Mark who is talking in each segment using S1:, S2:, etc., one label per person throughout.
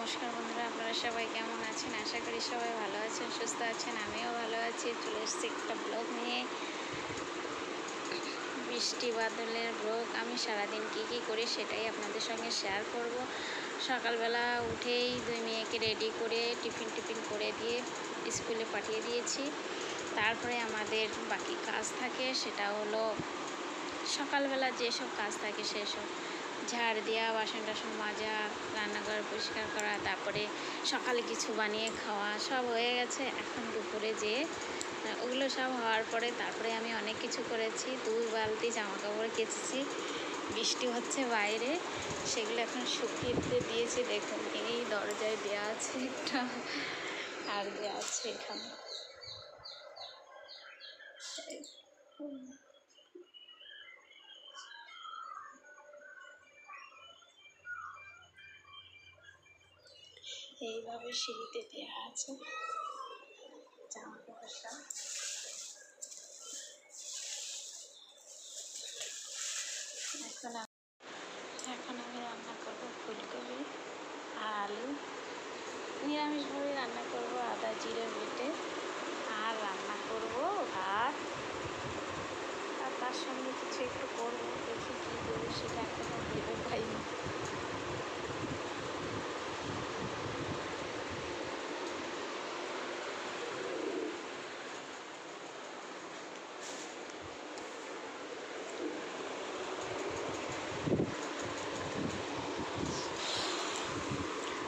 S1: নমস্কার বন্ধুরা, আপনারা সবাই কেমন আছেন? আশা করি সবাই ভালো আছেন, সুস্থ আছেন। আমিও ভালো আছি। চলে এসেছি একটা ব্লগ নিয়ে, বৃষ্টি বাদলের ব্লগ। আমি সারাদিন কী করি সেটাই আপনাদের সঙ্গে শেয়ার করব। সকালবেলা উঠেই দুই মেয়েকে রেডি করে টিফিন করে দিয়ে স্কুলে পাঠিয়ে দিয়েছি। তারপরে আমাদের বাকি কাজ থাকে, সেটা হলো সকালবেলা যেসব কাজ থাকে সেসব ঝাড় দেওয়া, বাসন টাসন মাজা, রান্নাঘর পরিষ্কার করা, তারপরে সকালে কিছু বানিয়ে খাওয়া সব হয়ে গেছে। এখন দুপুরে যেয়ে ওগুলো সব হওয়ার পরে তারপরে আমি অনেক কিছু করেছি। 2 বালতি জামা কাপড় কেচেছি, বৃষ্টি হচ্ছে বাইরে, সেগুলো এখন শুকিয়ে দিয়েছি। দেখুন, এই দরজায় দেওয়া আছে একটা, আর দেওয়া আছে এখানে। এইভাবে সিঁড়িতে দেওয়া আছে জামা কাপড়টা। এখন আমি রান্না করবো ফুলকপি আর আলু। নিরামিষভাবে রান্না করব, আদা জিরে বেটে। আর রান্না করব ভাত, আর তার সঙ্গে কিছু একটু করবো। দেখি কী করবো সেটা এখনও ভেবে পাইনি।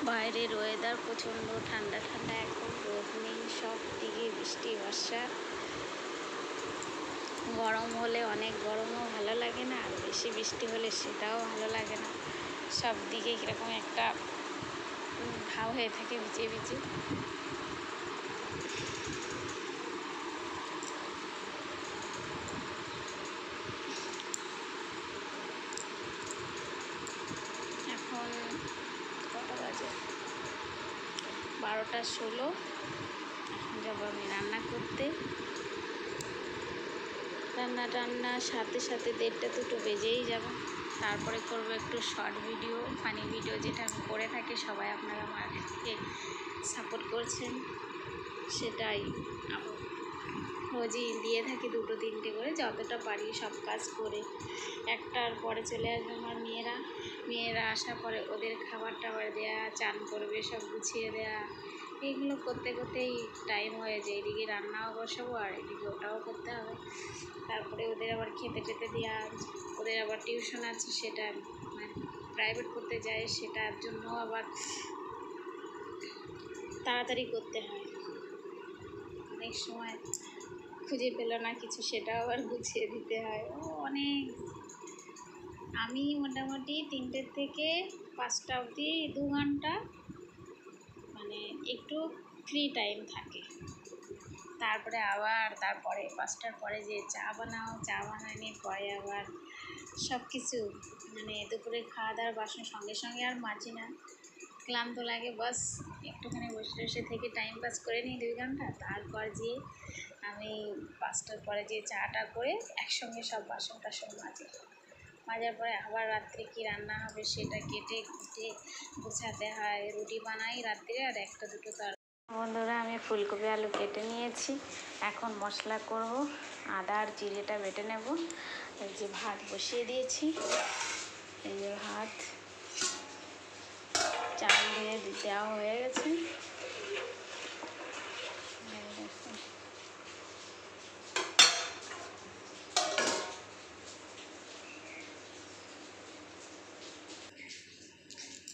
S1: বাইরের ওয়েদার প্রচণ্ড ঠান্ডা ঠান্ডা, এখন রোদ নেই, সব দিকে বৃষ্টি বর্ষা। গরম হলে অনেক গরমও ভালো লাগে না, আর বেশি বৃষ্টি হলে সেটাও ভালো লাগে না। সব দিকে কীরকম একটা ভাব হয়ে থাকে, ভিজে ভিজে। এখন কটা বাজে? 12:16। এখন যাবো আমি রান্না করতে। রান্না সাথে 1:30 2 বেজেই যাব। তারপরে করব একটু শর্ট ভিডিও, ফানি ভিডিও, যেটা আমি করে থাকি। সবাই আপনারা আমাকে সাপোর্ট করছেন, সেটাই রোজই দিয়ে থাকি 2 3টে করে, যতটা পারি সব কাজ করে। 1টার পরে চলে আসবে আমার মেয়েরা আসার পরে ওদের খাবার টাবার দেওয়া, চান করবে, সব গুছিয়ে দেওয়া, এইগুলো করতে করতেই টাইম হয়ে যায়। এদিকে রান্নাও বসাবো আর এদিকে ওটাও করতে হবে। তারপরে ওদের আবার খেতে দেওয়া, ওদের আবার টিউশন আছে, সেটা প্রাইভেট করতে যায়, সেটার জন্য আবার তাড়াতাড়ি করতে হয়। অনেক সময় খুঁজে পেল না কিছু, সেটাও আবার গুছিয়ে দিতে হয়। অনেক, আমি মোটামুটি 3টে থেকে 5টা অবধি 2 ঘন্টা মানে একটু ফ্রি টাইম থাকে। তারপরে আবার তারপরে 5টার পরে যে চা বানানি, পরে আবার সব কিছু দুপুরে খাওয়া দাওয়ার বাসন সঙ্গে সঙ্গে আর মাজি না, ক্লান্ত লাগে। বাস একটুখানি বসে থেকে টাইম পাস করে নিই 2 ঘন্টা। তারপর যেয়ে আমি 5টার পরে যে চাটা করে একসঙ্গে সব বাসন টাসন মাজার পরে আবার রাত্রে কি রান্না হবে সেটা কেটে কুটে গুছাতে হয়। রুটি বানাই রাত্রে, আর 1টা 2টো তরকারি। বন্ধুরা, আমি ফুলকপি আলু কেটে নিয়েছি, এখন মশলা করব। আদা আর জিরেটা বেটে নেব। এই যে ভাত বসিয়ে দিয়েছি, এই যে ভাত, চাল দিয়ে দেওয়া হয়ে গেছে।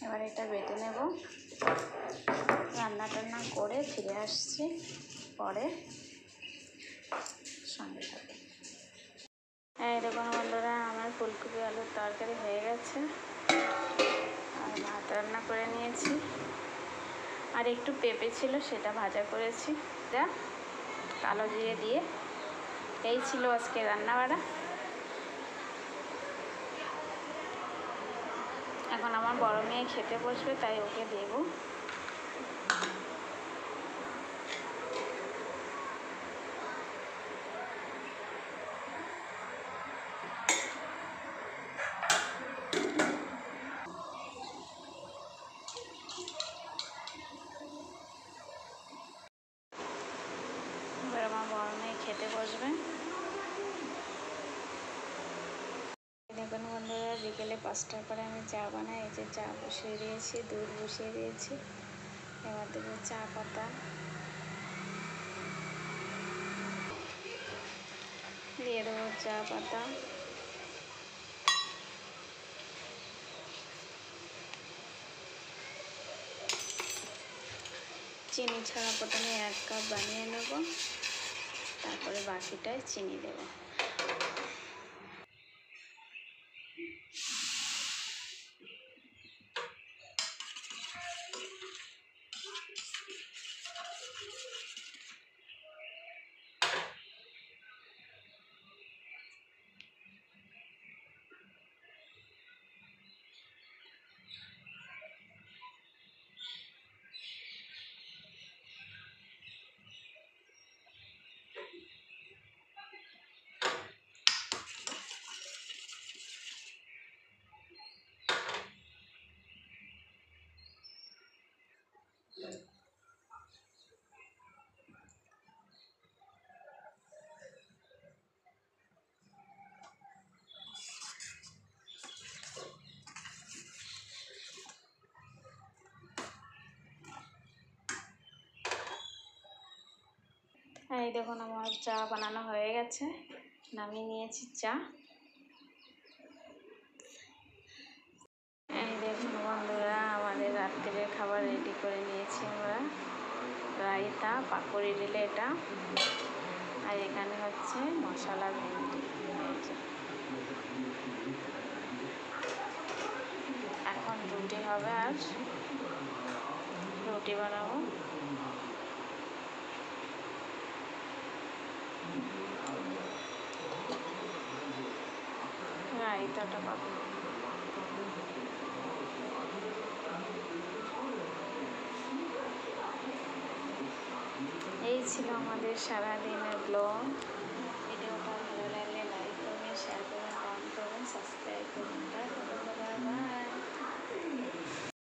S1: এবার এটা বেটে নেব। রান্না টান্না করে ফিরে আসছি পরে, সঙ্গে সাথে। এই দেখুন বন্ধুরা, আমার ফুলকপি আলুর তরকারি হয়ে গেছে, আর ভাত রান্না করে নিয়েছি, আর একটু পেঁপে ছিল সেটা ভাজা করেছি, যা কালো জিরে দিয়ে। এই ছিল আজকে রান্নাবাড়া। এখন আমার বড় মেয়ে খেতে বসবে, তাই ওকে দেবো। 5টার পরে আমি চা বানাই। এই যে চা বসিয়ে দিয়েছি, দুধ বসিয়ে দিয়েছি। এবার দেবো চা পাতা, দিয়ে দেবো চা পাতা, চিনি ছাড়া প্রথমে 1 কাপ বানিয়ে নেব, তারপরে বাকিটায় চিনি দেবো। এই দেখুন আমার চা বানানো হয়ে গেছে, নামিয়ে নিয়েছি চা। এই দেখুন বন্ধুরা, আমাদের রাত্রের খাবার রেডি করে নিয়েছি আমরা। রায়তা, পাকড়ি দিলে এটা, আর এখানে হচ্ছে মশলা ভেন্ডি। এখন রুটি হবে, আর রুটি বানাবো। রায়তাটা পাবো। এই ছিল আমাদের সারাদিনের ব্লগ।